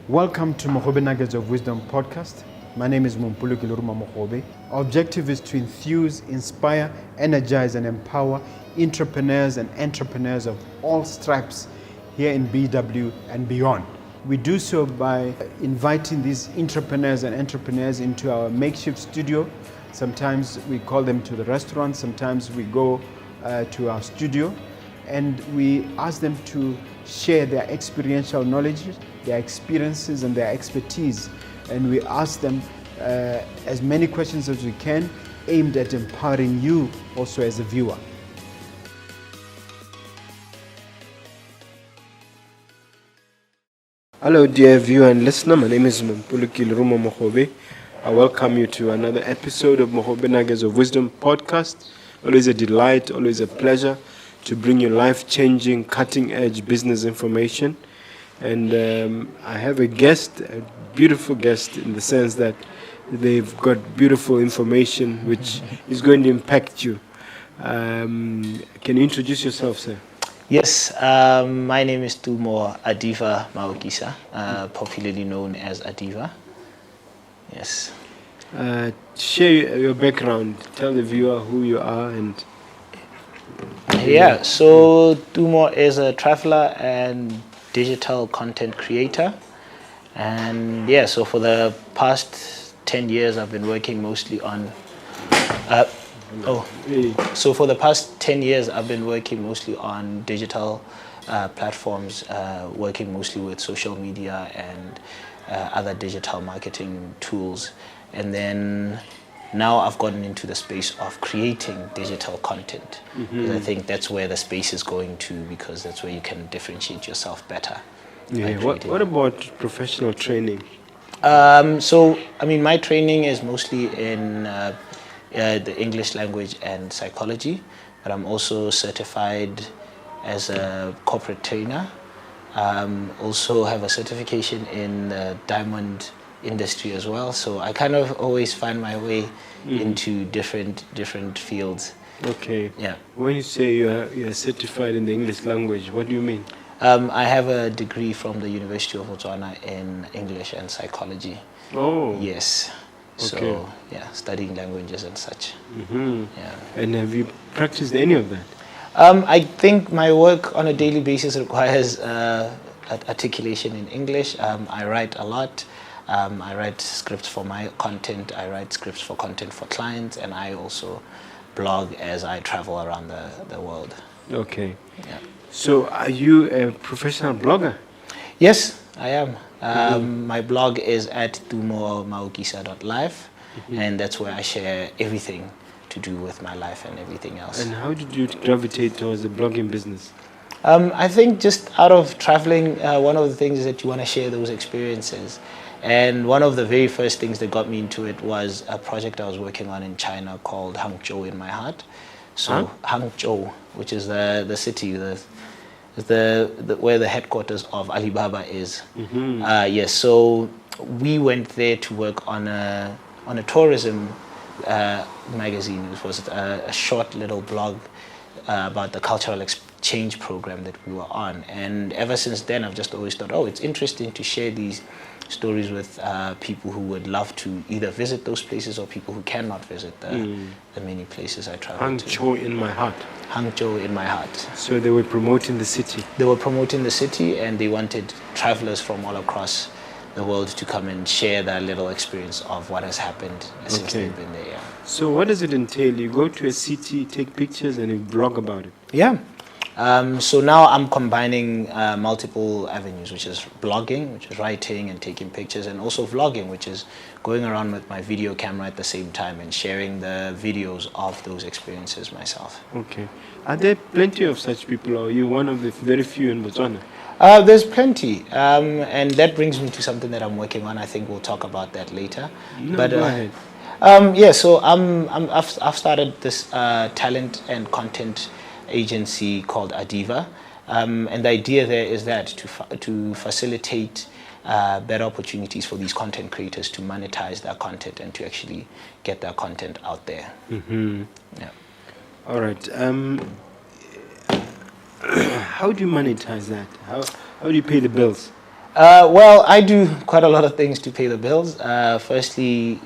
Welcome to Mogobe Nuggets of Wisdom podcast. My name is Mompoloki Lerumo Mogobe. Our objective is to enthuse, inspire, energize, and empower entrepreneurs and entrepreneurs of all stripes here in BW and beyond. We do so by inviting these entrepreneurs and entrepreneurs into our makeshift studio. Sometimes we call them to the restaurant, sometimes we go to our studio, and we ask them to share their experiential knowledge, their experiences and their expertise. And we ask them as many questions as we can, aimed at empowering you also as a viewer. Hello dear viewer and listener, my name is Mompoloki Lerumo Mogobe. I welcome you to another episode of Mogobe Nuggets of Wisdom podcast. Always a delight, always a pleasure to bring you life-changing, cutting-edge business information. And I have a guest, a beautiful guest, in the sense that they've got beautiful information which is going to impact you. Can you introduce yourself, sir? Yes, my name is Tumo Maokisa, popularly known as Adiva. Yes. Share your background. Tell the viewer who you are and... Yeah, so Tumo is a traveler and digital content creator. And yeah, so for the past 10 years, I've been working mostly on... So for the past 10 years, I've been working mostly on digital platforms, working mostly with social media and other digital marketing tools. And then now I've gotten into the space of creating digital content. Mm-hmm. I think that's where the space is going to, because that's where you can differentiate yourself better. Yeah. What about professional training? So, I mean, my training is mostly in the English language and psychology, but I'm also certified as a corporate trainer. Also have a certification in the diamond industry as well. So I kind of always find my way into different fields. Okay. Yeah. When you say you're certified in the English language, what do you mean? I have a degree from the University of Botswana in English and psychology. Oh. Yes. Okay. So yeah, studying languages and such. Mm-hmm. Yeah. And have you practiced any of that? I think my work on a daily basis requires articulation in English. I write a lot. I write scripts for my content. I write scripts for content for clients, and I also blog as I travel around the world. Okay. Yeah. So are you a professional blogger? Yes, I am. My blog is at tumomaokisa.life, and that's where I share everything to do with my life and everything else. And how did you gravitate towards the blogging business? I think just out of traveling, one of the things is that you want to share those experiences. And one of the very first things that got me into it was a project I was working on in China called Hangzhou in my heart. So Hangzhou, which is the city, the where the headquarters of Alibaba is. Mm-hmm. Yes, so we went there to work on a tourism magazine. It was a short little blog about the cultural exchange program that we were on. And ever since then, I've just always thought, it's interesting to share these stories with people who would love to either visit those places or people who cannot visit the many places I traveled to. Hangzhou in my heart. Hangzhou in my heart. So they were promoting the city. They were promoting the city, and they wanted travelers from all across the world to come and share their little experience of what has happened since they've been there. Yeah. So what does it entail? You go to a city, take pictures, and you blog about it? Yeah. So now I'm combining multiple avenues, which is blogging, which is writing and taking pictures, and also vlogging, which is going around with my video camera at the same time and sharing the videos of those experiences myself. Okay. Are there plenty of such people, or are you one of the very few in Botswana? There's plenty, and that brings me to something that I'm working on. I think we'll talk about that later. Go ahead. Yeah, so I've started this talent and content agency called Adiva, and the idea there is that to facilitate better opportunities for these content creators to monetize their content and to actually get their content out there. Mm-hmm. Yeah. All right. How do you monetize that? How do you pay the bills? Well, I do quite a lot of things to pay the bills. Firstly,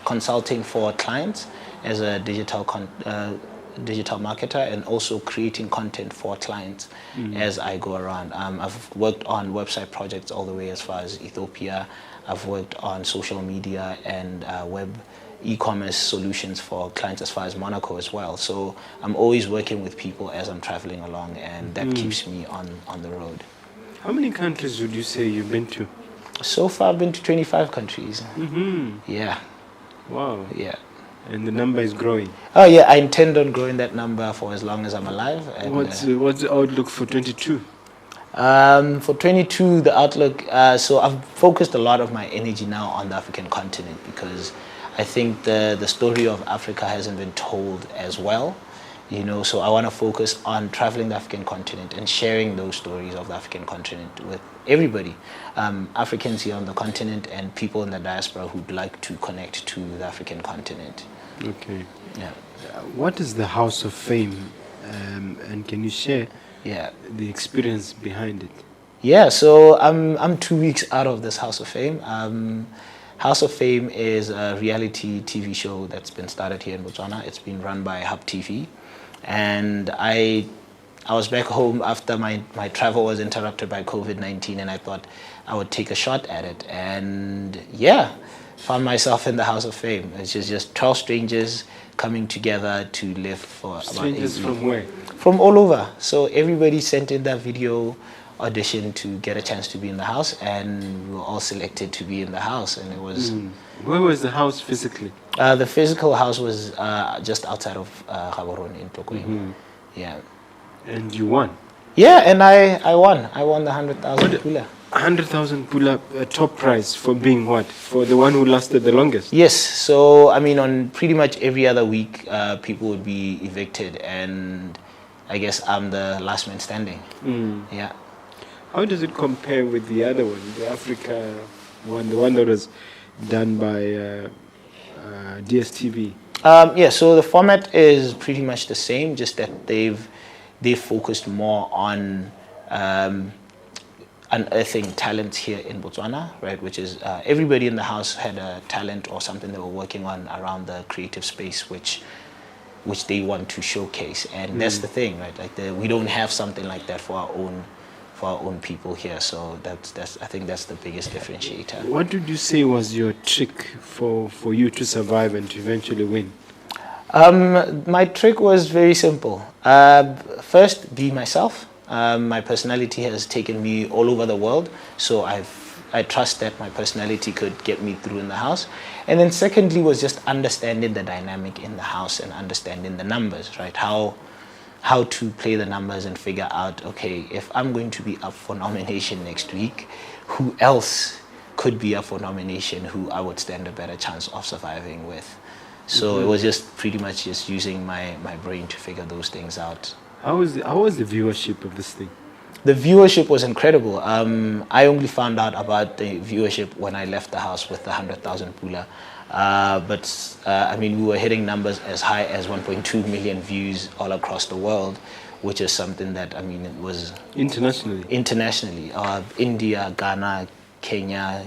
consulting for clients as a digital marketer, and also creating content for clients as I go around. I've worked on website projects all the way as far as Ethiopia. I've worked on social media and web e-commerce solutions for clients as far as Monaco as well. So I'm always working with people as I'm traveling along, and that keeps me on the road. How many countries would you say you've been to? So far, I've been to 25 countries. Yeah. Wow. Yeah. And the number is growing. Oh yeah, I intend on growing that number for as long as I'm alive. And, What's the outlook for 22? For 22, the outlook, so I've focused a lot of my energy now on the African continent, because I think the story of Africa hasn't been told as well. So I want to focus on traveling the African continent and sharing those stories of the African continent with everybody, Africans here on the continent and people in the diaspora who'd like to connect to the African continent. Okay. Yeah. What is the House of Fame, and can you share the experience behind it? Yeah, so I'm 2 weeks out of this House of Fame. House of Fame is a reality TV show that's been started here in Botswana. It's been run by Hub TV. And I was back home after my travel was interrupted by COVID-19, and I thought I would take a shot at it. And yeah, found myself in the House of Fame. It's just 12 strangers coming together to live for strangers about 8 weeks. From where? From all over. So everybody sent in their video audition to get a chance to be in the house, and we were all selected to be in the house. And it was... Where was the house physically? The physical house was just outside of Gaborone in Tokyo. Yeah. And you won? Yeah, and I won. I won the 100,000 pula. 100,000 pula, top prize for being what? For the one who lasted the longest? Yes. So, I mean, on pretty much every other week, people would be evicted, and I guess I'm the last man standing. Yeah. How does it compare with the other one, the Africa one, the one that was done by DSTV? Yeah, so the format is pretty much the same, just that they've focused more on unearthing talent here in Botswana, right? Which is everybody in the house had a talent or something they were working on around the creative space, which they want to showcase, and that's the thing, right? Like we don't have something like that for our own people here, so I think that's the biggest differentiator. What did you say was your trick for you to survive and to eventually win? My trick was very simple. First, be myself. My personality has taken me all over the world, so I trust that my personality could get me through in the house. And then secondly was just understanding the dynamic in the house and understanding the numbers, right? How to play the numbers and figure out, okay, if I'm going to be up for nomination next week, who else could be up for nomination who I would stand a better chance of surviving with? So it was just pretty much just using my brain to figure those things out. How was the viewership of this thing? The viewership was incredible. I only found out about the viewership when I left the house with the 100,000 pula. But I mean, we were hitting numbers as high as 1.2 million views all across the world, which is something that, I mean, it was... Internationally. India, Ghana, Kenya,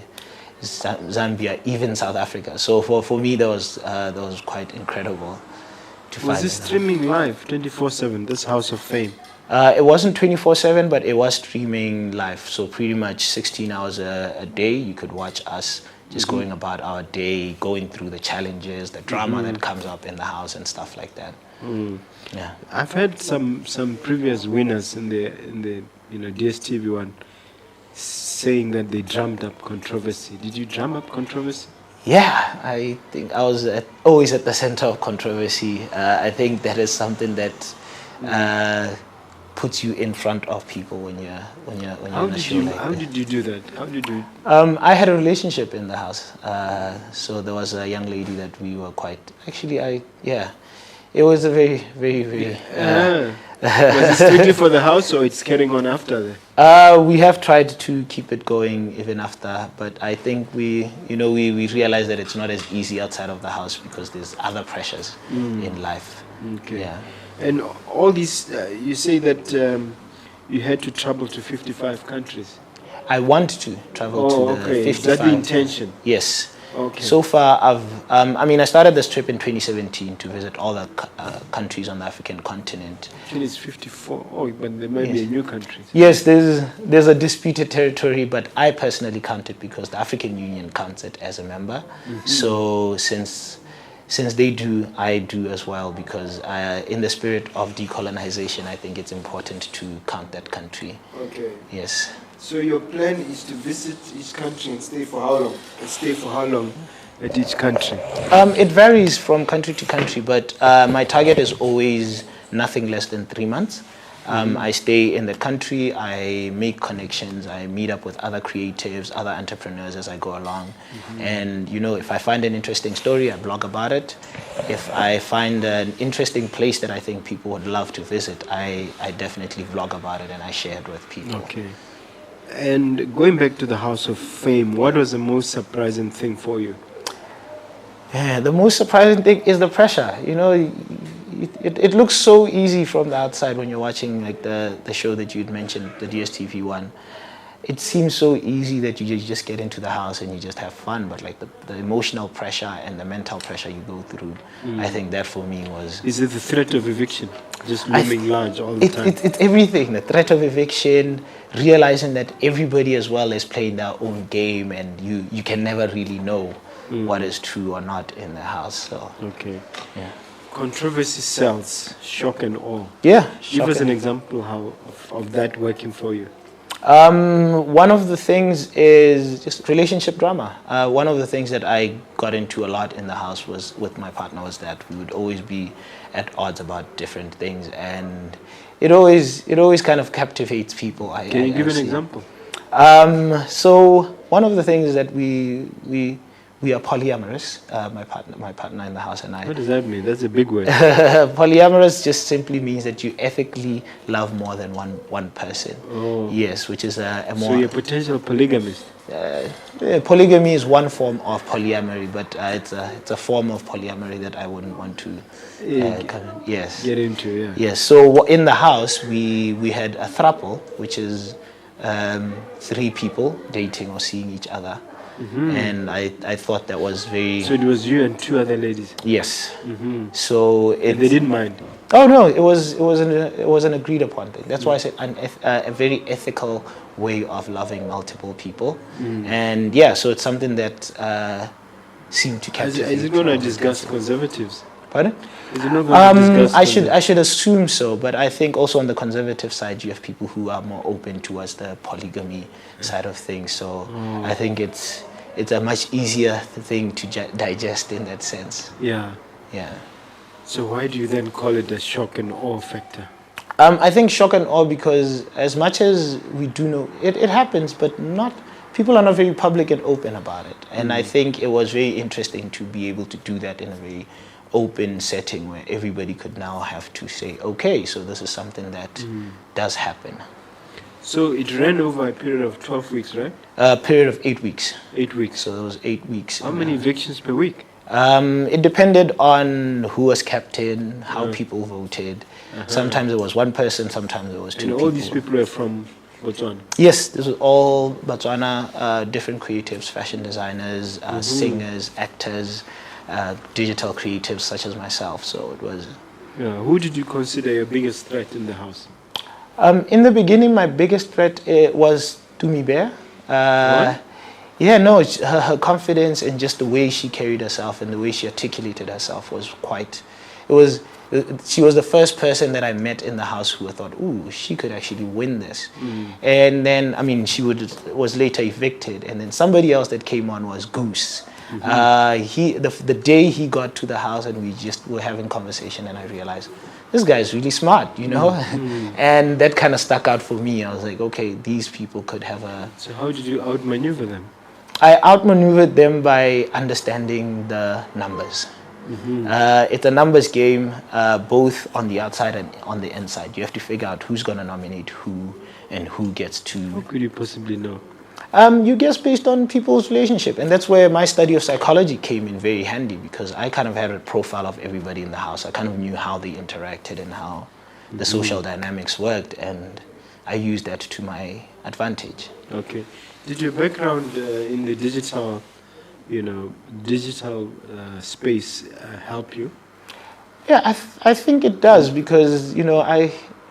Zambia, even South Africa. So for me, that was quite incredible to find. Was this streaming live 24/7, this House of Fame? It wasn't 24/7, but it was streaming live. So pretty much 16 hours a day, you could watch us just going about our day, going through the challenges, the drama that comes up in the house and stuff like that. Yeah, I've heard some previous winners in the DSTV one saying that they drummed up controversy. Did you drum up controversy? Yeah, I think I was always at the center of controversy. I think that is something that puts you in front of people when you're on a show like that. How did you do that? How did you? I had a relationship in the house, so there was a young lady that we were quite. Actually, it was a very, very, very. Was it strictly for the house, or it's carrying on after that? We have tried to keep it going even after, but I think we realize that it's not as easy outside of the house because there's other pressures in life. Okay. Yeah. And all these, you say that you had to travel to 55 countries. I want to travel to the okay. 55. Is that the intention? Yes. Okay. So far, I started this trip in 2017 to visit all the countries on the African continent. Actually, it's 54. Oh, but there might be a new country. Yes, there's a disputed territory, but I personally count it because the African Union counts it as a member. So since they do, I do as well, because in the spirit of decolonization, I think it's important to count that country. Okay. Yes. So your plan is to visit each country and stay for how long? And stay for how long at each country? It varies from country to country, but my target is always nothing less than 3 months. I stay in the country, I make connections, I meet up with other creatives, other entrepreneurs as I go along. And if I find an interesting story, I blog about it. If I find an interesting place that I think people would love to visit, I definitely vlog about it and I share it with people. Okay. And going back to the House of Fame, what was the most surprising thing for you? Yeah, the most surprising thing is the pressure. It looks so easy from the outside when you're watching like the show that you'd mentioned, the DSTV one. It seems so easy that you just get into the house and you just have fun, but like the emotional pressure and the mental pressure you go through, I think that for me was... Is it the threat of eviction? Just looming large all the time? It's everything. The threat of eviction, realizing that everybody as well is playing their own game and you can never really know what is true or not in the house. So Okay. yeah. Controversy sells, shock and awe. Yeah. Give us shocking. an example of that working for you. One of the things is just relationship drama. One of the things that I got into a lot in the house was with my partner was that we would always be at odds about different things, and it always kind of captivates people. Can you give an example? So one of the things is that we are polyamorous. My partner in the house and I. What does that mean? That's a big word. Polyamorous just simply means that you ethically love more than one person. Oh. Yes, which is a more... So you're a potential polygamist? Polygamy is one form of polyamory, but it's a form of polyamory that I wouldn't want to yes. Get into, yeah. Yes, so in the house we had a throuple, which is 3 people dating or seeing each other. And I thought that was very... So it was you and 2 other ladies? Yes. So they didn't mind? Oh no, it was an agreed upon thing. That's why I said a very ethical way of loving multiple people. And yeah, so it's something that seemed to captivate. Is it going to disgust conservatives? Pardon? Is it not going to disgust I should assume so, but I think also on the conservative side you have people who are more open towards the polygamy side of things. So I think it's a much easier thing to digest in that sense. Yeah. Yeah. So why do you then call it a shock and awe factor? I think shock and awe because as much as we do know, it happens, but people are not very public and open about it. And I think it was very interesting to be able to do that in a very open setting where everybody could now have to say, okay, so this is something that does happen. So it ran over a period of 12 weeks, right? A period of 8 weeks. 8 weeks. So there was 8 weeks. How many evictions per week? It depended on who was kept in, how people voted. Sometimes it was one person, sometimes it was 2 and people. all these people are from Botswana? Yes, this was all Botswana, different creatives, fashion designers, singers, actors, digital creatives such as myself. So it was... Yeah. Who did you consider your biggest threat in the house? In the beginning, my biggest threat was Tumi Bear. Yeah, no, her confidence and just the way she carried herself and the way she articulated herself was quite... She was the first person that I met in the house who I thought, ooh, she could actually win this. And then, I mean, she was later evicted. And then somebody else that came on was Goose. The day he got to the house and we just were having conversation and I realized, this guy is really smart, you know? And that kind of stuck out for me. I was like, okay, these people could have a... So how did you outmaneuver them? I outmaneuvered them by understanding the numbers. It's a numbers game, both on the outside and on the inside. You have to figure out who's going to nominate who and who gets to... How could you possibly know? You guess based on people's relationship. And that's where my study of psychology came in very handy because I kind of had a profile of everybody in the house. I kind of knew how they interacted and how the social dynamics worked. And I used that to my advantage. Okay. Did your background in the digital, space help you? Yeah, I think it does because,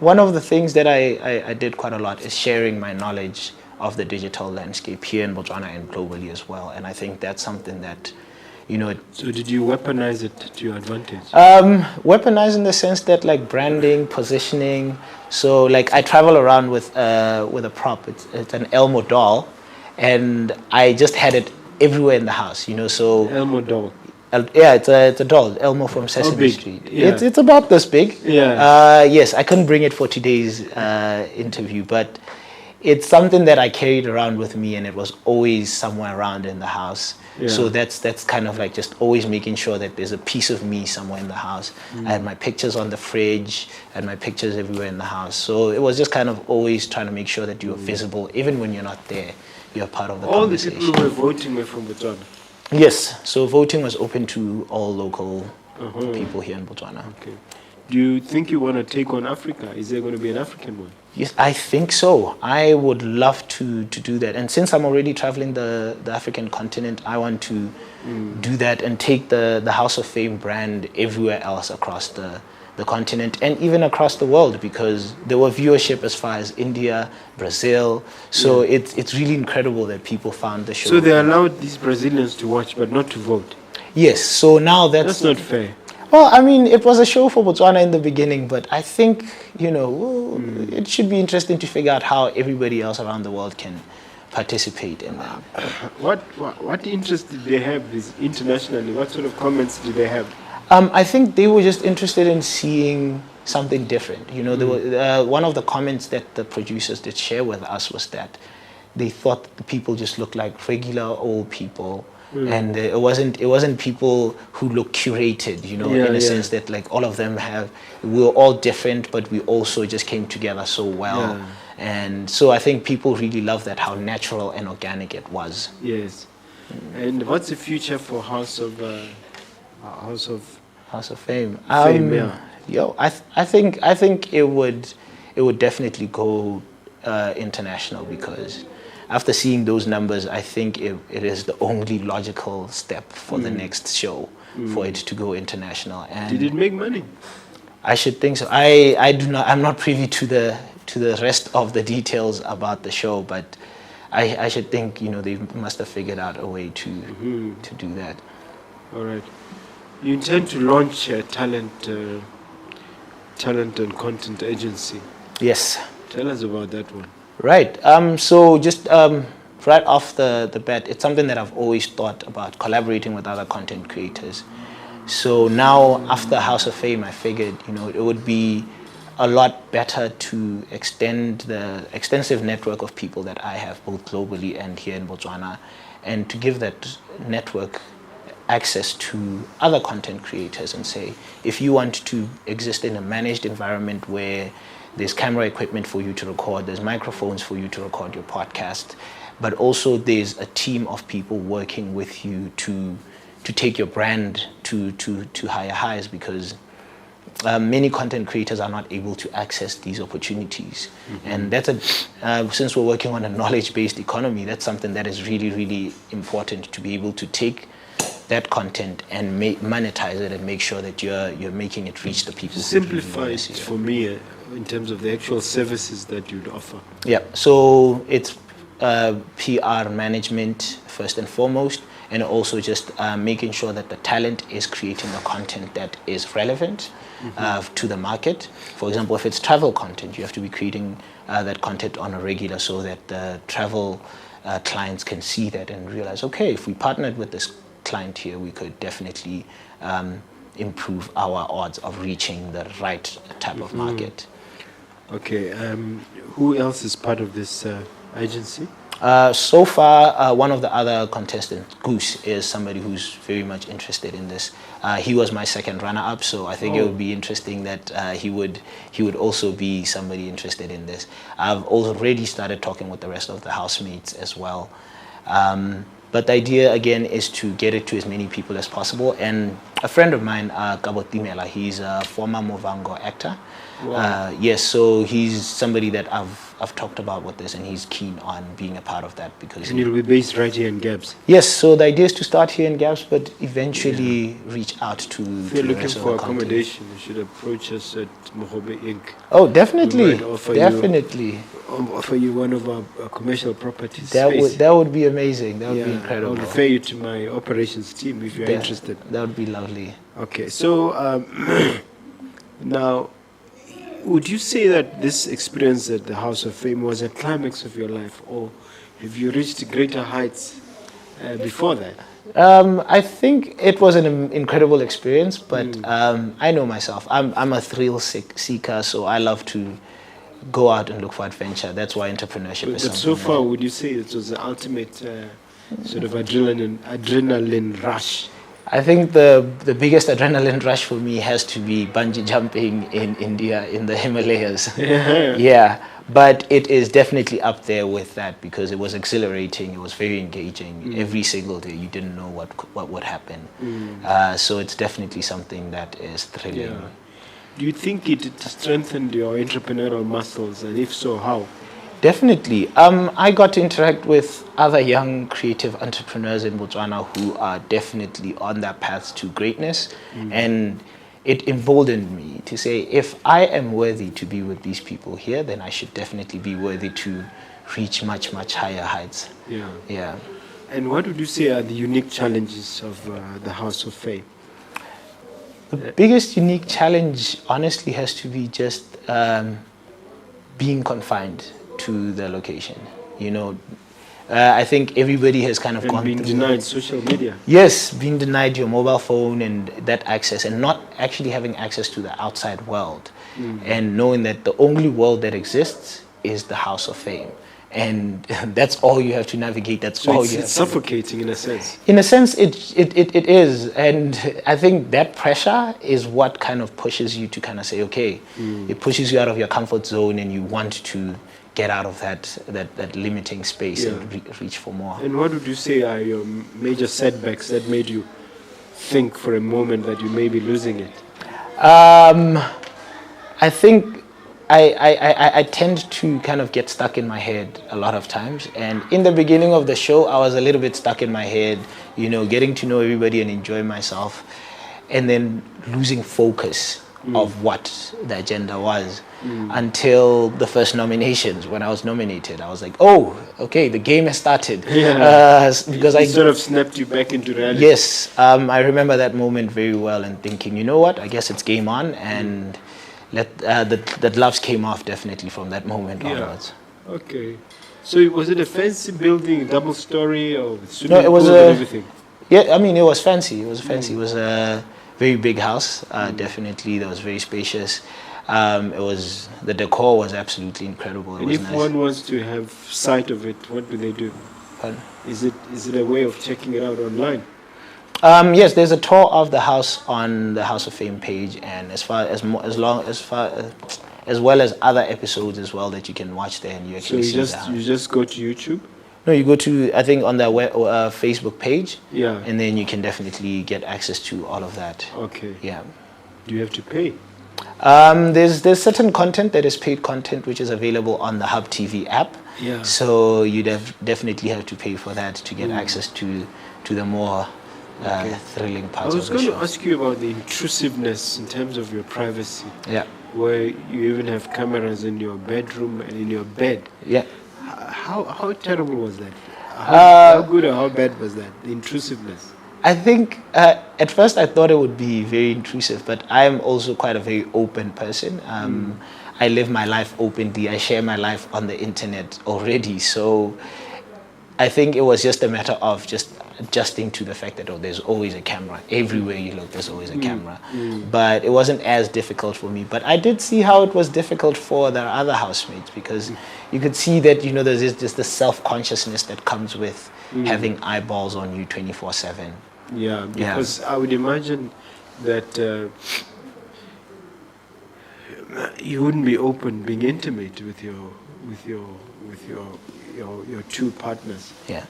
one of the things that I did quite a lot is sharing my knowledge of the digital landscape here in Botswana and globally as well. And I think that's something that, So did you weaponize it to your advantage? weaponize in the sense that like branding, positioning. So like I travel around with a prop. It's an Elmo doll, and I just had it everywhere in the house. So Elmo doll. yeah, it's a doll, Elmo from Sesame big? Street. Yeah. It's about this big. Yeah. Yes, I couldn't bring it for today's interview, but it's something that I carried around with me, and it was always somewhere around in the house. Yeah. So that's kind of like just always making sure that there's a piece of me somewhere in the house. I had my pictures on the fridge, and my pictures everywhere in the house. So it was just kind of always trying to make sure that you are visible, even when you're not there. You're part of the All the conversation. people who were voting were from Botswana. Yes, so voting was open to all local people here in Botswana. Okay. Do you think you want to take on Africa? Is there going to be an African one? Yes, I think so. I would love to do that. And since I'm already traveling the African continent, I want to do that and take the House of Fame brand everywhere else across the continent and even across the world, because there were viewership as far as India, Brazil. So it's really incredible that people found the show. So they allowed these Brazilians to watch but not to vote? Yes, so now That's not fair. Well, I mean, it was a show for Botswana in the beginning, but I think, it should be interesting to figure out how everybody else around the world can participate in that. What interest did they have internationally? What sort of comments did they have? I think they were just interested in seeing something different. There were, one of the comments that the producers did share with us was that they thought the people just looked like regular old people. And it wasn't people who look curated, in a sense that like all of them we were all different, but we also just came together so well. Yeah. And so I think people really loved that, how natural and organic it was. Yes. And what's the future for House of Fame? Fame, yeah. I think it would definitely go international, because after seeing those numbers, I think it is the only logical step for the next show for it to go international. And did it make money? I should think so. I'm not privy to the rest of the details about the show, but I should think they must have figured out a way to do that. All right. You intend to launch a talent and content agency. Yes. Tell us about that one. Right. So just right off the bat, it's something that I've always thought about, collaborating with other content creators. So now, after House of Fame, I figured, it would be a lot better to extend the extensive network of people that I have, both globally and here in Botswana, and to give that network access to other content creators and say, if you want to exist in a managed environment where there's camera equipment for you to record, there's microphones for you to record your podcast, but also there's a team of people working with you to take your brand to higher highs, because many content creators are not able to access these opportunities. And that's since we're working on a knowledge-based economy, that's something that is really, really important, to be able to take that content and monetize it and make sure that you're making it reach the people. Simplify it for me in terms of the actual services that you'd offer. Yeah, so it's PR management first and foremost, and also just making sure that the talent is creating the content that is relevant to the market. For example, if it's travel content, you have to be creating that content on a regular, so that the travel clients can see that and realize, okay, if we partnered with this client here, we could definitely improve our odds of reaching the right type of market. Okay, who else is part of this agency? So far, one of the other contestants, Goose, is somebody who's very much interested in this. He was my second runner-up, so I think it would be interesting that he would also be somebody interested in this. I've already started talking with the rest of the housemates as well. But the idea, again, is to get it to as many people as possible. And a friend of mine, Kabotimela, he's a former Movango actor. Wow. Yes, so he's somebody that I've talked about with this, and he's keen on being a part of that because. And you'll be based right here in Gabs. Yes, so the idea is to start here in Gabs, but eventually reach out to. If you're looking for accommodation, you should approach us at Mogobe Inc. Oh, definitely, We might offer offer you one of our commercial properties. That would be amazing. That would be incredible. I'll refer you to my operations team if you're interested. That would be lovely. Okay, so now, would you say that this experience at the House of Fame was a climax of your life, or have you reached greater heights before that? I think it was an incredible experience, but I know myself. I'm a thrill seeker, so I love to go out and look for adventure. That's why entrepreneurship is something. But so far, would you say it was the ultimate sort of adrenaline rush? I think the biggest adrenaline rush for me has to be bungee jumping in India in the Himalayas. Yeah, but it is definitely up there with that because it was exhilarating. It was very engaging. Every single day, you didn't know what would happen. So it's definitely something that is thrilling. Yeah. Do you think it strengthened your entrepreneurial muscles, and if so, how? Definitely. I got to interact with other young creative entrepreneurs in Botswana who are definitely on that path to greatness. And it emboldened me to say, if I am worthy to be with these people here, then I should definitely be worthy to reach much, much higher heights. Yeah. And what would you say are the unique challenges of the House of Fame? The biggest unique challenge, honestly, has to be just being confined to the location. You know, I think everybody has kind of gone being through denied social media. Yes, being denied your mobile phone and that access, and not actually having access to the outside world, and knowing that the only world that exists is the House of Fame. And that's all you have to navigate. That's all you have. It's suffocating in a sense. In a sense, it is. And I think that pressure is what kind of pushes you to kind of say, okay, it pushes you out of your comfort zone and you want to get out of that limiting space and reach for more. And what would you say are your major setbacks that made you think for a moment that you may be losing it? I think I tend to kind of get stuck in my head a lot of times. And in the beginning of the show, I was a little bit stuck in my head, you know, getting to know everybody and enjoy myself, and then losing focus of what the agenda was until the first nominations. When I was nominated, I was like, oh, okay, the game has started. Because it sort of snapped you back into reality. Yes, I remember that moment very well and thinking, you know what, I guess it's game on, and that gloves came off definitely from that moment onwards. Okay. So was it a fancy building, double story, or No, it was everything? Yeah, I mean, it was fancy. It was fancy. It was a very big house. Definitely, that was very spacious. The decor was absolutely incredible. It and was if nice. one wants to have sight of it, what do they do? Pardon? Is it a way of checking it out online? Yes, there's a tour of the house on the House of Fame page, and as well as other episodes as well that you can watch there, and you actually see that. You just go to YouTube? No, you go to, I think, on their Facebook page, Yeah. and then you can definitely get access to all of that. Okay. Yeah. Do you have to pay? There's certain content that is paid content which is available on the Hub TV app. Yeah. So you definitely have to pay for that to get access to the more thrilling parts of the show. I was going to ask you about the intrusiveness in terms of your privacy. Yeah. Where you even have cameras in your bedroom and in your bed. Yeah. How terrible was that? How good or how bad was that? The intrusiveness. I think at first I thought it would be very intrusive, but I'm also quite a very open person. I live my life openly. I share my life on the internet already. So I think it was just a matter of just adjusting to the fact that there's always a camera. Everywhere you look, there's always a camera. But it wasn't as difficult for me. But I did see how it was difficult for the other housemates, because you could see that, there's just the self-consciousness that comes with having eyeballs on you 24/7. Yeah, because I would imagine that you wouldn't be open, being intimate with your two partners. Yeah.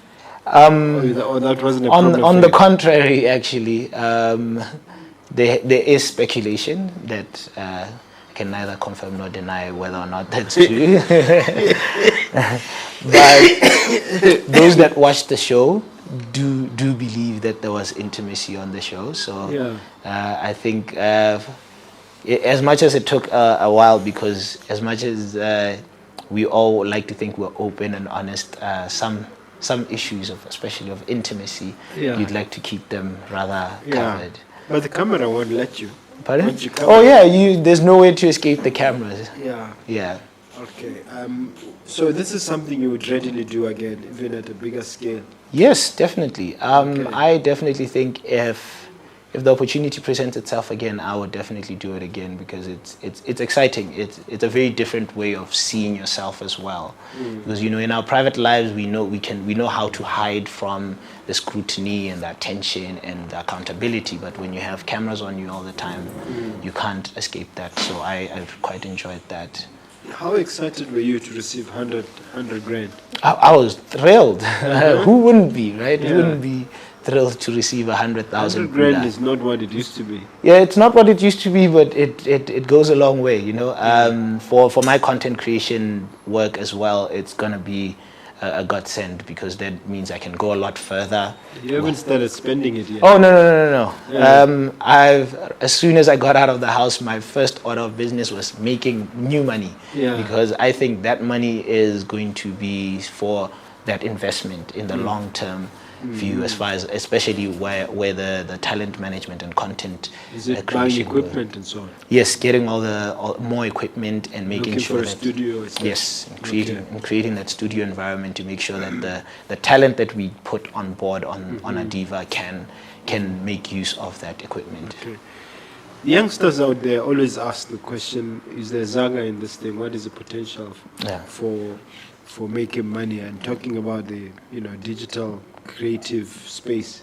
Or that wasn't a problem. On the contrary, actually, There is speculation that I can neither confirm nor deny whether or not that's true. But those that watched the show do believe that there was intimacy on the show. So I think as much as it took a while, because as much as we all like to think we're open and honest, some issues of, especially of intimacy, you'd like to keep them rather covered. But the camera won't let you. Pardon? Once you Oh yeah, there's no way to escape the cameras. Yeah. Okay. So this is something you would readily do again, even at a bigger scale. Yes, definitely. I definitely think if the opportunity presents itself again, I would definitely do it again, because it's exciting. It's a very different way of seeing yourself as well. Because in our private lives we know how to hide from the scrutiny and the attention and the accountability. But when you have cameras on you all the time, you can't escape that. So I've quite enjoyed that. How excited were you to receive 100 grand? I was thrilled. Who wouldn't be, right? Who wouldn't be thrilled to receive 100,000? 100 grand is not what it used to be. Yeah, it's not what it used to be, but it goes a long way, For my content creation work as well, it's gonna be a godsend, because that means I can go a lot further. You haven't started spending it yet. Oh no. As soon as I got out of the house, my first order of business was making new money, because I think that money is going to be for that investment in the long term view, as far as, especially where the talent management and content is it buying equipment and so on? Yes, getting all more equipment and making Looking sure for a that studio. yes, and creating that studio environment to make sure that the talent that we put on board on Adiva can make use of that equipment. Okay. The youngsters out there always ask the question: is there zaga in this thing? What is the potential for making money? And talking about the digital creative space.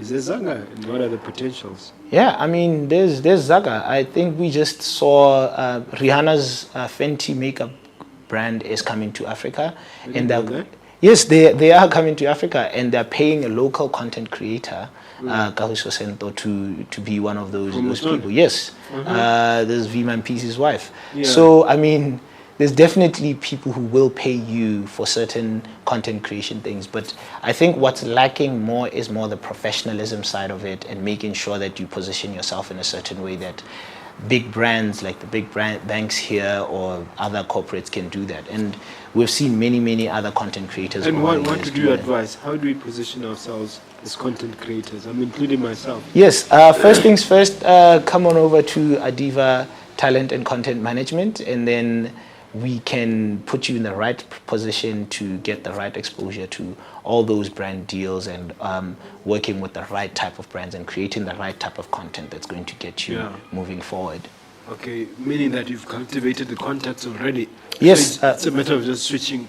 Is there zaga, and what are the potentials? Yeah, I mean, there's zaga. I think we just saw Rihanna's Fenty makeup brand is coming to Africa, yes, they are coming to Africa, and they're paying a local content creator, Kahiso Sento, to be one of those people. Yes, there's V-Man Peace's wife. So I mean, there's definitely people who will pay you for certain content creation things, but I think what's lacking more is more the professionalism side of it, and making sure that you position yourself in a certain way that big brands like the big banks here or other corporates can do that. And we've seen many other content creators. And what would you advise? How do we position ourselves as content creators? I'm including myself. Yes, first things first, come on over to Adiva Talent and Content Management, and then we can put you in the right position to get the right exposure to all those brand deals, and working with the right type of brands and creating the right type of content that's going to get you moving forward. Okay, meaning that you've cultivated the contacts already. Yes. So it's a matter of just switching,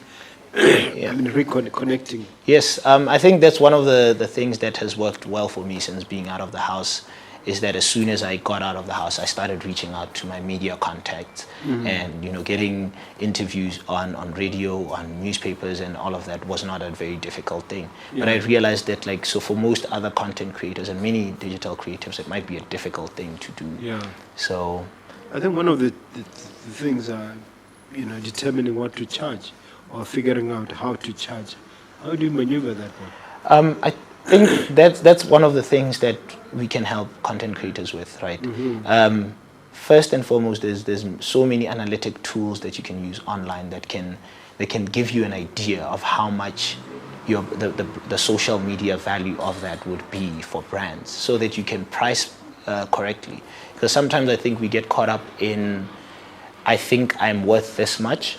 reconnecting. Yes, I think that's one of the things that has worked well for me since being out of the house, is that as soon as I got out of the house, I started reaching out to my media contacts and getting interviews on radio, on newspapers, and all of that was not a very difficult thing. But I realized that so for most other content creators and many digital creatives, it might be a difficult thing to do. Yeah. So I think one of the things are determining what to charge, or figuring out how to charge. How do you maneuver that one? I think that's one of the things that we can help content creators with, right? First and foremost, there's so many analytic tools that you can use online that can give you an idea of how much the social media value of that would be for brands, so that you can price correctly. Because sometimes I think we get caught up in, I think I'm worth this much.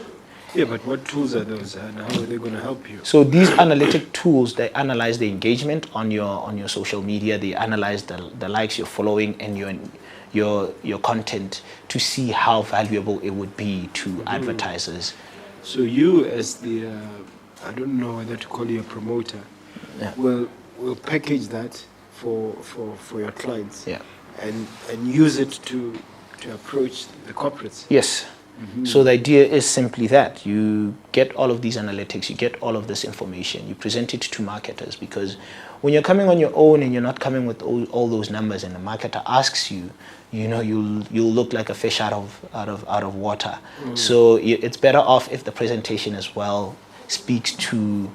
Yeah, but what tools are those, and how are they going to help you? So these analytic tools, they analyze the engagement on your social media. They analyze the likes you're following and your content to see how valuable it would be to advertisers. So you, as the I don't know whether to call you a promoter, will package that for your clients, and use it to approach the corporates. Yes. So the idea is simply that you get all of these analytics, you get all of this information, you present it to marketers, because when you're coming on your own and you're not coming with all those numbers, and the marketer asks you, you'll look like a fish out of water. So it's better off if the presentation as well speaks to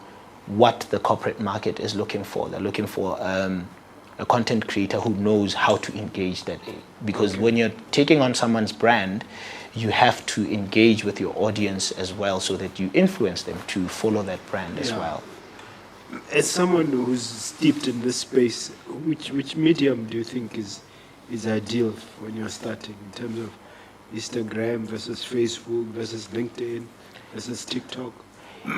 what the corporate market is looking for. They're looking for a content creator who knows how to engage that, because when you're taking on someone's brand, you have to engage with your audience as well, so that you influence them to follow that brand as well. As someone who's steeped in this space, which medium do you think is ideal when you're starting, in terms of Instagram versus Facebook versus LinkedIn versus TikTok?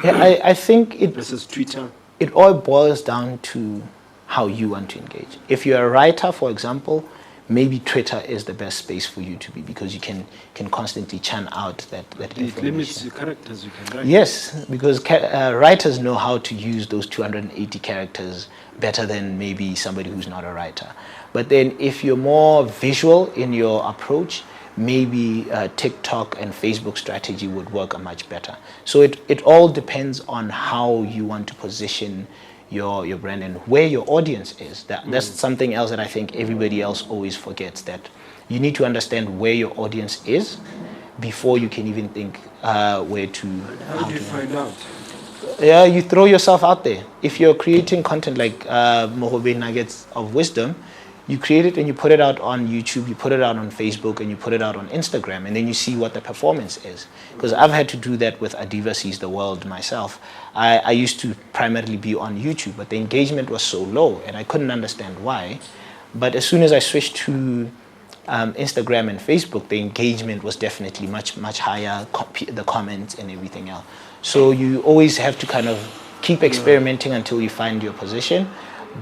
Yeah, I think it versus Twitter. It all boils down to how you want to engage. If you're a writer, for example, maybe Twitter is the best space for you to be, because you can constantly churn out that information. It limits the characters you can write. Yes, because writers know how to use those 280 characters better than maybe somebody who's not a writer. But then if you're more visual in your approach, maybe TikTok and Facebook strategy would work much better. So it all depends on how you want to position your brand and where your audience is. That's something else that I think everybody else always forgets, that you need to understand where your audience is before you can even think where to. How do you find out? Yeah, you throw yourself out there. If you're creating content like Mogobe Nuggets of Wisdom, you create it and you put it out on YouTube, you put it out on Facebook, and you put it out on Instagram, and then you see what the performance is. Because I've had to do that with Adiva Sees the World myself. I used to primarily be on YouTube, but the engagement was so low, and I couldn't understand why. But as soon as I switched to Instagram and Facebook, the engagement was definitely much higher, the comments and everything else. So you always have to kind of keep experimenting until you find your position.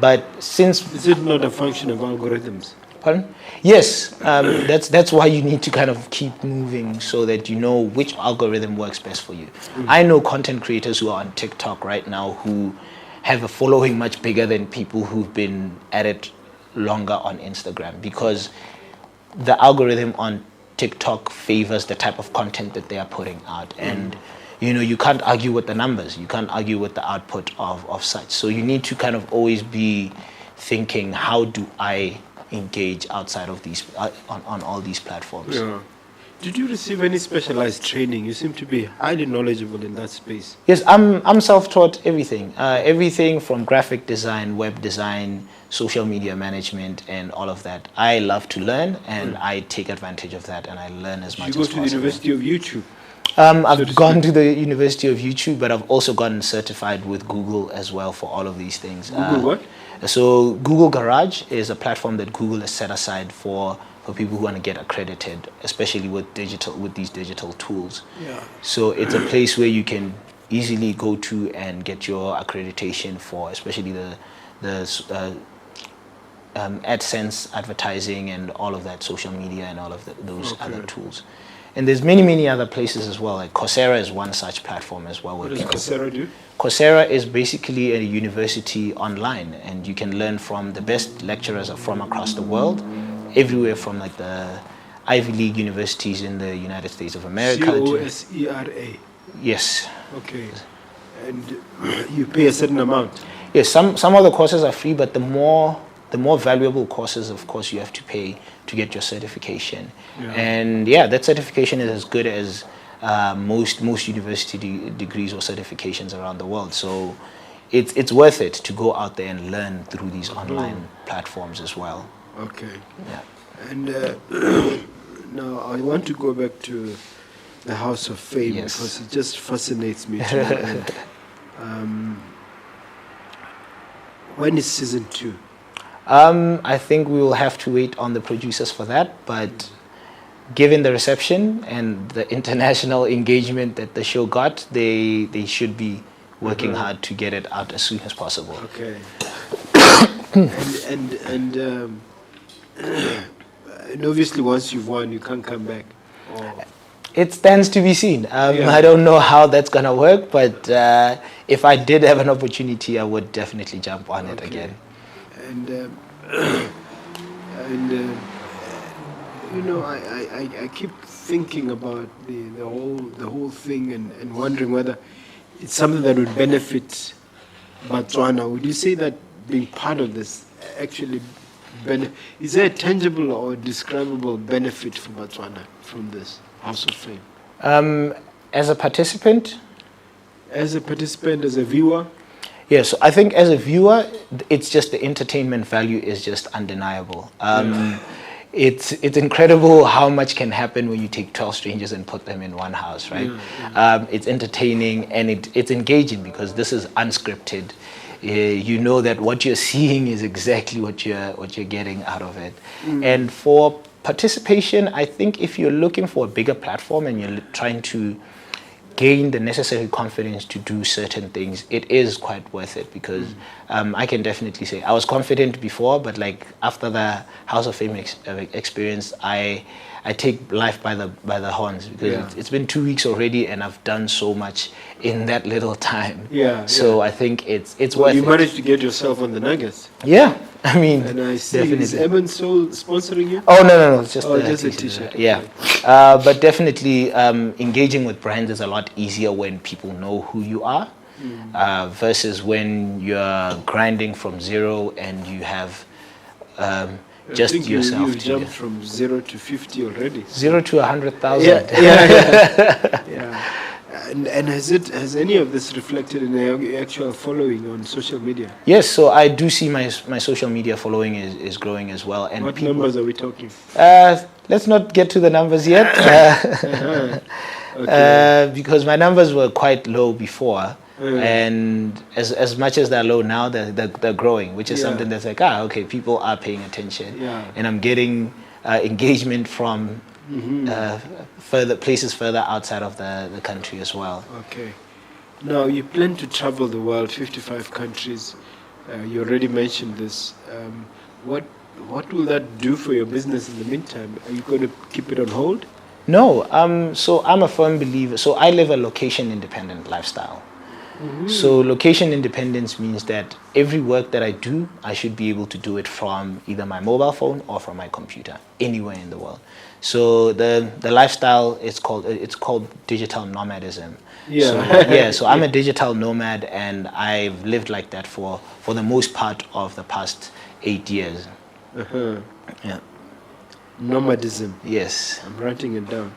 But since... Is it not a function of algorithms? Pardon? Yes, that's why you need to kind of keep moving, so that you know which algorithm works best for you. I know content creators who are on TikTok right now who have a following much bigger than people who've been at it longer on Instagram, because the algorithm on TikTok favors the type of content that they are putting out. And you can't argue with the numbers, you can't argue with the output of such. So you need to kind of always be thinking, how do I engage outside of these on all these platforms? Yeah. Did you receive any specialized training? You seem to be highly knowledgeable in that space. Yes, I'm self-taught everything. Everything from graphic design, web design, social media management, and all of that. I love to learn, and I take advantage of that, and I learn as much as possible. You go to the University of YouTube? I've gone to the University of YouTube, but I've also gotten certified with Google as well for all of these things. Google what? So Google Garage is a platform that Google has set aside for people who want to get accredited, especially with these digital tools. Yeah. So it's a place where you can easily go to and get your accreditation for, especially the AdSense advertising and all of that, social media and all of those other tools. And there's many other places as well. Like Coursera is one such platform as well. What does Coursera do? Coursera is basically a university online, and you can learn from the best lecturers from across the world, everywhere from like the Ivy League universities in the United States of America. COSERA? Yes. Okay. And you pay a certain amount? Yes, some of the courses are free, but the more valuable courses, of course, you have to pay to get your certification. Yeah. And yeah, that certification is as good as most university degrees or certifications around the world. So it's worth it to go out there and learn through these online platforms as well. Okay. Yeah. And now I want to go back to the House of Fame, because it just fascinates me too. And, when is season 2? I think we will have to wait on the producers for that, but given the reception and the international engagement that the show got, they should be working hard to get it out as soon as possible. Okay. and obviously once you've won, you can't come back. It stands to be seen. I don't know how that's going to work, but if I did have an opportunity, I would definitely jump on it again. And You know, I keep thinking about the whole thing and wondering whether it's something that would benefit Botswana. Would you say that being part of this actually is there a tangible or describable benefit for Botswana from this House of Fame? As a participant, As a participant, as a viewer? yeah, so I think as a viewer, it's just the entertainment value is just undeniable. It's incredible how much can happen when you take 12 strangers and put them in one house, right? It's entertaining and it's engaging because this is unscripted. You know that what you're seeing is exactly what you're getting out of it. And for participation, I think if you're looking for a bigger platform and you're trying to gain the necessary confidence to do certain things, it is quite worth it because I can definitely say I was confident before, but like after the House of Fame experience, I take life by the horns because it's been 2 weeks already and I've done so much in that little time. So I think it's worth You it. managed to get yourself on the Nuggets. Yeah, I mean, And I see, definitely. is Eben still sponsoring you? Oh no, it's just Just a t-shirt. t-shirt. Yeah, but definitely engaging with brands is a lot easier when people know who you are, versus when you're grinding from zero and you have just I think yourself. You've jumped from 0 to 50 already. 0 to 100,000. Yeah. And has any of this reflected in the actual following on social media? Yes, so I do see my social media following is growing as well. And What numbers are we talking? Let's not get to the numbers yet, because my numbers were quite low before. And as much as they're low now, they're growing, which is something that's like, okay, people are paying attention. And I'm getting engagement from places further outside of the country as well. Okay. Now, you plan to travel the world, 55 countries. You already mentioned this. What will that do for your business in the meantime? Are you going to keep it on hold? No. So I'm a firm believer. So I live a location-independent lifestyle. So location independence means that every work that I do, I should be able to do it from either my mobile phone or from my computer, anywhere in the world. So the lifestyle it's called digital nomadism. So I'm a digital nomad and I've lived like that for the most part of the past 8 years. Yeah. Nomadism. Yes. I'm writing it down.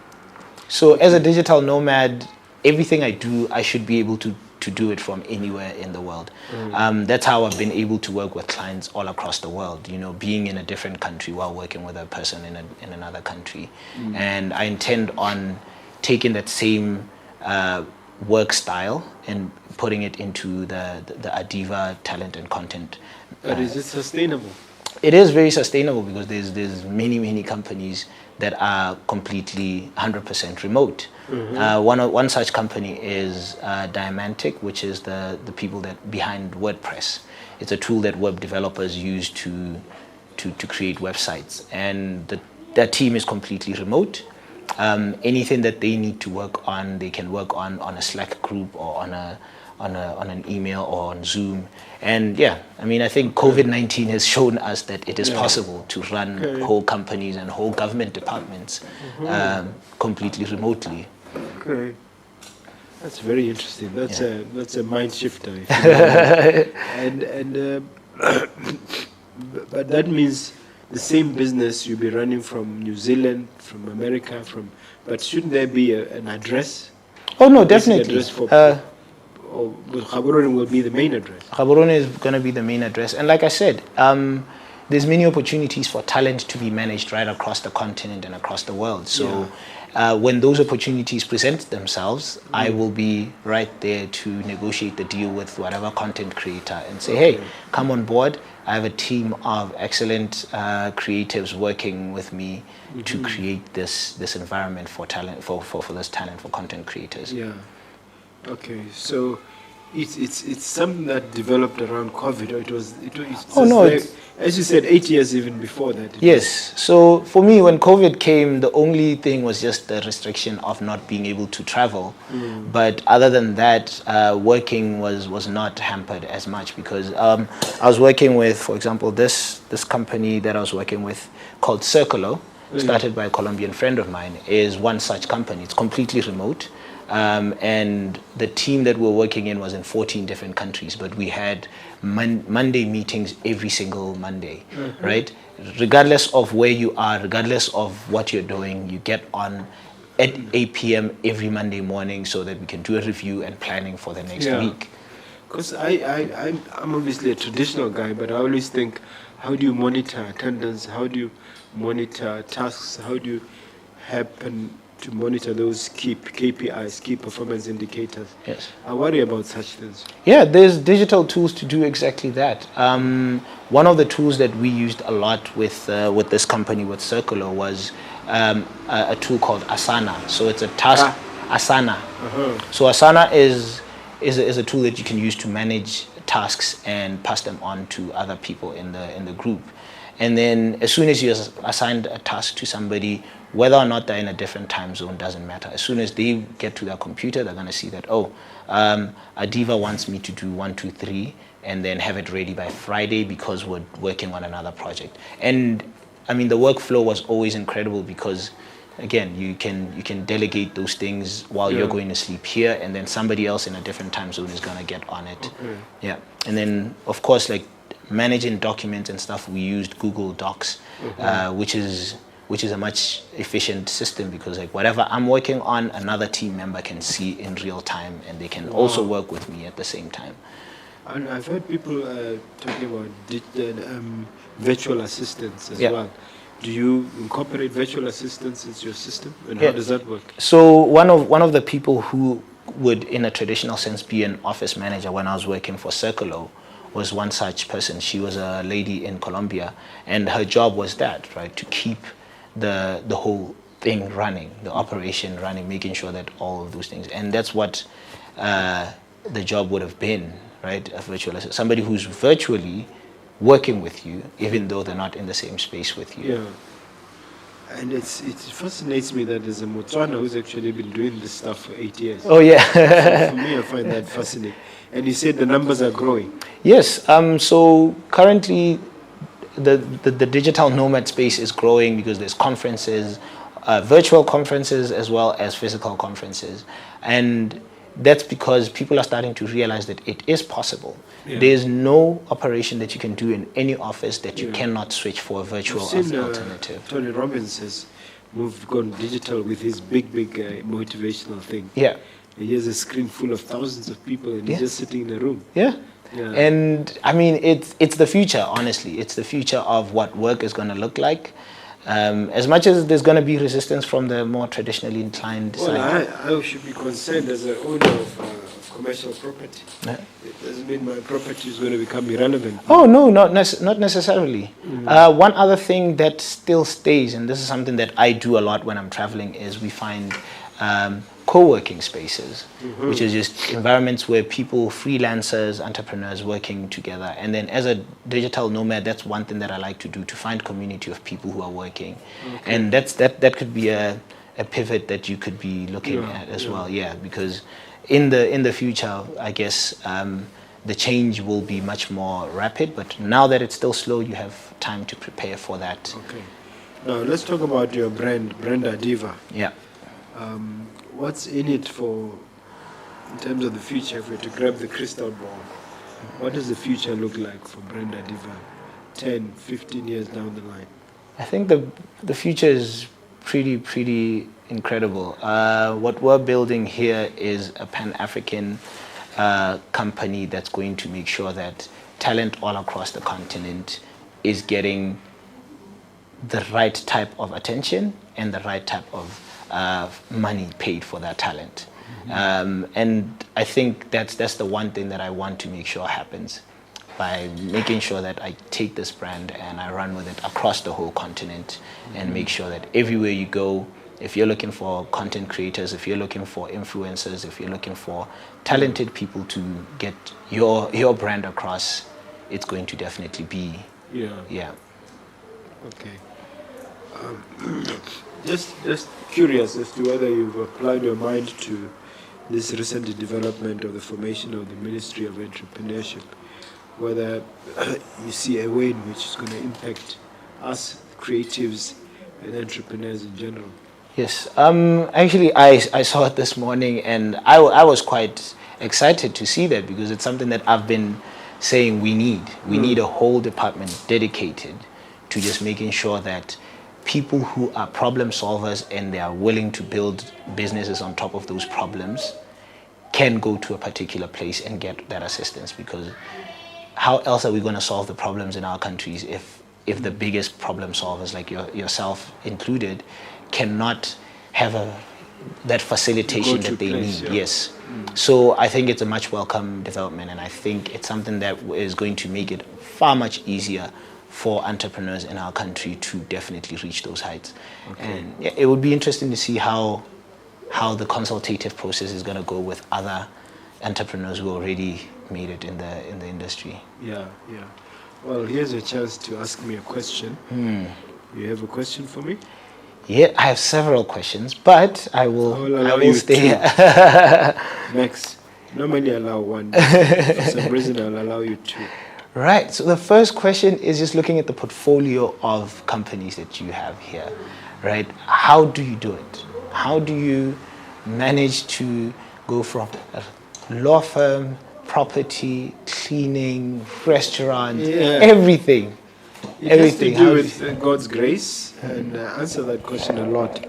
So as a digital nomad, everything I do, I should be able to do it from anywhere in the world. That's how I've been able to work with clients all across the world, you know, being in a different country while working with a person in another country. And I intend on taking that same work style and putting it into the Adiva talent and content. But is it sustainable? It is very sustainable because there's many companies that are completely 100% remote. One such company is Diamantic, which is the people that behind WordPress. It's a tool that web developers use to create websites, and that team is completely remote. Anything that they need to work on, they can work on a Slack group or on an email or on Zoom. And I mean, I think COVID-19 has shown us that it is possible to run whole companies and whole government departments completely remotely. Okay. That's very interesting. That's a mind shifter. If you know. But that means the same business you'll be running from New Zealand, from America, but shouldn't there be an address? Oh no, definitely. Address for or Gaborone will be the main address. Gaborone is going to be the main address, and like I said, there's many opportunities for talent to be managed right across the continent and across the world. So when those opportunities present themselves, I will be right there to negotiate the deal with whatever content creator and say, hey, come on board. I have a team of excellent creatives working with me to create this environment for talent, for this talent for content creators. Yeah. Okay, so it's something that developed around COVID, or it's as you said, 8 years even before that. Yes. So for me, when COVID came, the only thing was just the restriction of not being able to travel. But other than that, working was not hampered as much because I was working with, for example, this company that I was working with called Circulo. started by a Colombian friend of mine, is one such company. It's completely remote. And the team that we're working in was in 14 different countries, but we had Monday meetings every single Monday, right? Regardless of where you are, regardless of what you're doing, you get on at 8 p.m. every Monday morning so that we can do a review and planning for the next week. Because I'm obviously a traditional guy, but I always think, how do you monitor attendance? How do you monitor tasks? How do you happen to monitor those key KPIs, key performance indicators? Yes. I worry about such things. Yeah, there's digital tools to do exactly that. One of the tools that we used a lot with this company, with Circular, was a tool called Asana. So it's a task, Asana. So Asana is a tool that you can use to manage tasks and pass them on to other people in the group. And then as soon as you assigned a task to somebody, whether or not they're in a different time zone doesn't matter. As soon as they get to their computer, they're going to see that, Adiva wants me to do 1, 2, 3, and then have it ready by Friday because we're working on another project. And I mean, the workflow was always incredible because, again, you can delegate those things while you're going to sleep here, and then somebody else in a different time zone is going to get on it. Yeah. And then, of course, like managing documents and stuff, we used Google Docs, which is a much efficient system because like whatever I'm working on, another team member can see in real time, and they can also work with me at the same time. And I've heard people talking about virtual assistants as well. Do you incorporate virtual assistants into your system, and how does that work? So one of the people who would, in a traditional sense, be an office manager when I was working for Circulo was one such person. She was a lady in Colombia, and her job was that, right, to keep the whole thing running, the operation running, making sure that all of those things, and that's what the job would have been, right? A virtual assistant, somebody who's virtually working with you, even though they're not in the same space with you. Yeah. And it fascinates me that there's a Motswana who's actually been doing this stuff for 8 years. Oh yeah. So for me, I find that fascinating. And you said the numbers are growing. Yes. So currently, the digital nomad space is growing because there's conferences, virtual conferences as well as physical conferences, and that's because people are starting to realize that it is possible. There's no operation that you can do in any office that you cannot switch for a virtual alternative. Tony Robbins has gone digital with his big motivational thing. Yeah. He has a screen full of thousands of people, and he's just sitting in a room. Yeah. And I mean, it's the future, honestly. It's the future of what work is going to look like. As much as there's going to be resistance from the more traditionally inclined side. I should be concerned as an owner of commercial property. It doesn't mean my property is going to become irrelevant. Oh, no, not necessarily. One other thing that still stays, and this is something that I do a lot when I'm traveling, is we find co-working spaces, which is just environments where people, freelancers, entrepreneurs working together. And then as a digital nomad, that's one thing that I like to do, to find community of people who are working. And that could be a pivot that you could be looking at as well. Yeah, because in the future, I guess the change will be much more rapid. But now that it's still slow, you have time to prepare for that. Okay. Now let's talk about your brand Adiva. Yeah. What's in it in terms of the future? If we were to grab the crystal ball, what does the future look like for brand Adiva 10, 15 years down the line? I think the future is pretty incredible. What we're building here is a Pan-African company that's going to make sure that talent all across the continent is getting the right type of attention and the right type of money paid for that talent. And I think that's the one thing that I want to make sure happens, by making sure that I take this brand and I run with it across the whole continent and make sure that everywhere you go, if you're looking for content creators, if you're looking for influencers, if you're looking for talented people to get your brand across, it's going to definitely be. Yeah. Okay. Just curious as to whether you've applied your mind to this recent development of the formation of the Ministry of Entrepreneurship, whether you see a way in which it's going to impact us creatives and entrepreneurs in general? Yes. Actually, I saw it this morning, and I was quite excited to see that, because it's something that I've been saying we need. We need a whole department dedicated to just making sure that people who are problem solvers and they are willing to build businesses on top of those problems can go to a particular place and get that assistance. Because how else are we going to solve the problems in our countries if the biggest problem solvers, like yourself included, cannot have that facilitation that they need? Yeah. Yes. So I think it's a much welcome development, and I think it's something that is going to make it far much easier for entrepreneurs in our country to definitely reach those heights. And yeah, it would be interesting to see how the consultative process is going to go with other entrepreneurs who already made it in the industry. Yeah. Well, here's a chance to ask me a question. You have a question for me? Yeah, I have several questions, but I will stay here. Max, normally allow one. For some reason, I'll allow you two. Right. So the first question is just looking at the portfolio of companies that you have here, right? How do you do it? How do you manage to go from a law firm, property, cleaning, restaurant, everything? It has to do with God's grace, and answer that question a lot.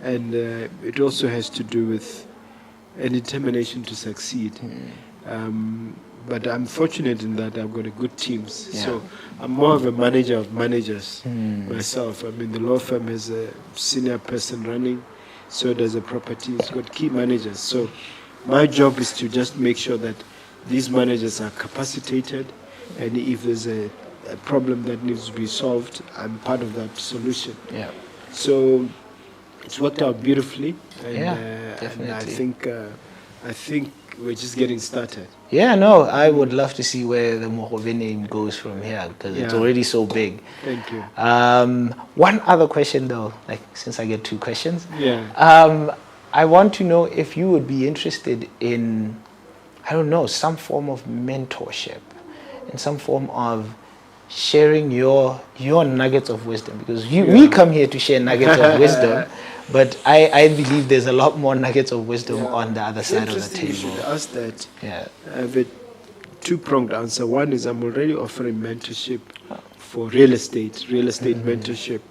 And it also has to do with a determination to succeed. But I'm fortunate in that I've got a good teams. Yeah. So I'm more of a manager of managers myself. I mean, the law firm has a senior person running, so does a property. It's got key managers. So my job is to just make sure that these managers are capacitated, and if there's a problem that needs to be solved, I'm part of that solution. Yeah. So it's worked out beautifully, and, definitely. and I think we're just getting started. Yeah, no, I would love to see where the Mogobe name goes from here, because it's already so big. Thank you. One other question though, like since I get two questions. Yeah. I want to know if you would be interested in, I don't know, some form of mentorship, in some form of sharing your nuggets of wisdom, because we come here to share nuggets of wisdom, but I believe there's a lot more nuggets of wisdom on the other side of the table. You should ask that. Yeah. I have a two-pronged answer. One is I'm already offering mentorship for real estate mentorship.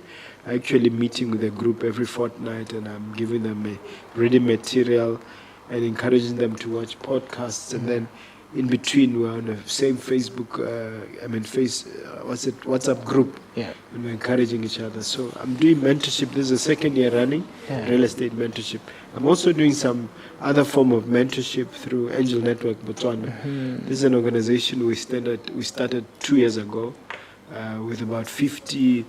I'm actually meeting with a group every fortnight, and I'm giving them a ready material and encouraging them to watch podcasts, and then in between we're on the same Facebook, WhatsApp group, and we're encouraging each other. So I'm doing mentorship. This is the second year running, real estate mentorship. I'm also doing some other form of mentorship through Angel Network Botswana. This is an organization we started 2 years ago with about 50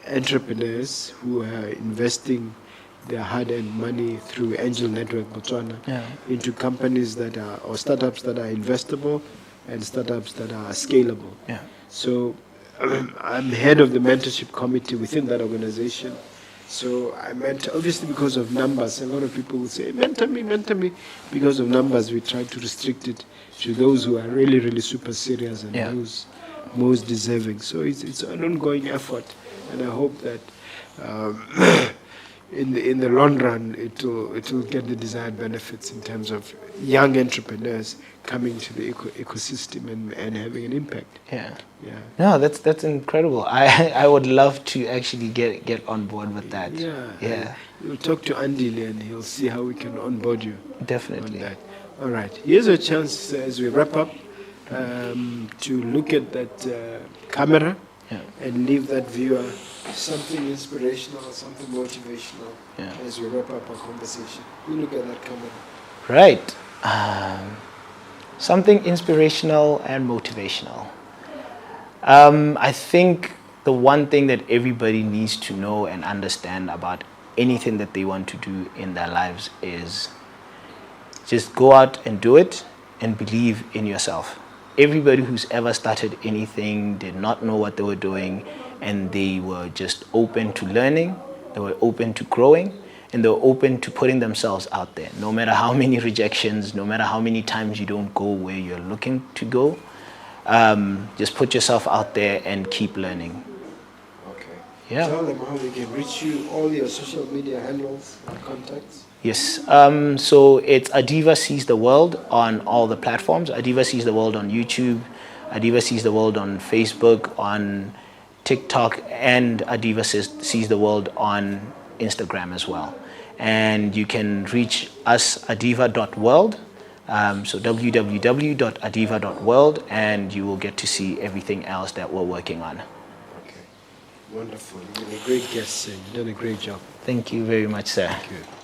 entrepreneurs who are investing their hard-earned money through Angel Network Botswana into companies that are, or startups that are investable and startups that are scalable. So I'm head of the mentorship committee within that organization. So I mentor, obviously because of numbers, a lot of people will say, mentor me. Because of numbers, we try to restrict it to those who are really, really super serious and those most deserving. So it's an ongoing effort, and I hope that in the long run, it will get the desired benefits in terms of young entrepreneurs coming to the ecosystem and having an impact. No, that's incredible. I would love to actually get on board with that. You'll talk to Andy and he'll see how we can onboard you. Definitely. On that. All right. Here's a chance as we wrap up to look at that camera and leave that viewer something inspirational, something motivational as we wrap up our conversation. You look at that camera. Right. Something inspirational and motivational. I think the one thing that everybody needs to know and understand about anything that they want to do in their lives is just go out and do it and believe in yourself. Everybody who's ever started anything did not know what they were doing, and they were just open to learning, they were open to growing, and they were open to putting themselves out there. No matter how many rejections, no matter how many times you don't go where you're looking to go, just put yourself out there and keep learning. Okay. Yeah. Tell them how they can reach you, all your social media handles and contacts. Yes. So it's Adiva Sees the World on all the platforms. Adiva Sees the World on YouTube. Adiva Sees the World on Facebook, on TikTok, and Adiva Sees the World on Instagram as well. And you can reach us adiva.world. So www.adiva.world, and you will get to see everything else that we're working on. Okay. Wonderful. You've been a great guest, sir. You've done a great job. Thank you very much, sir. Thank you.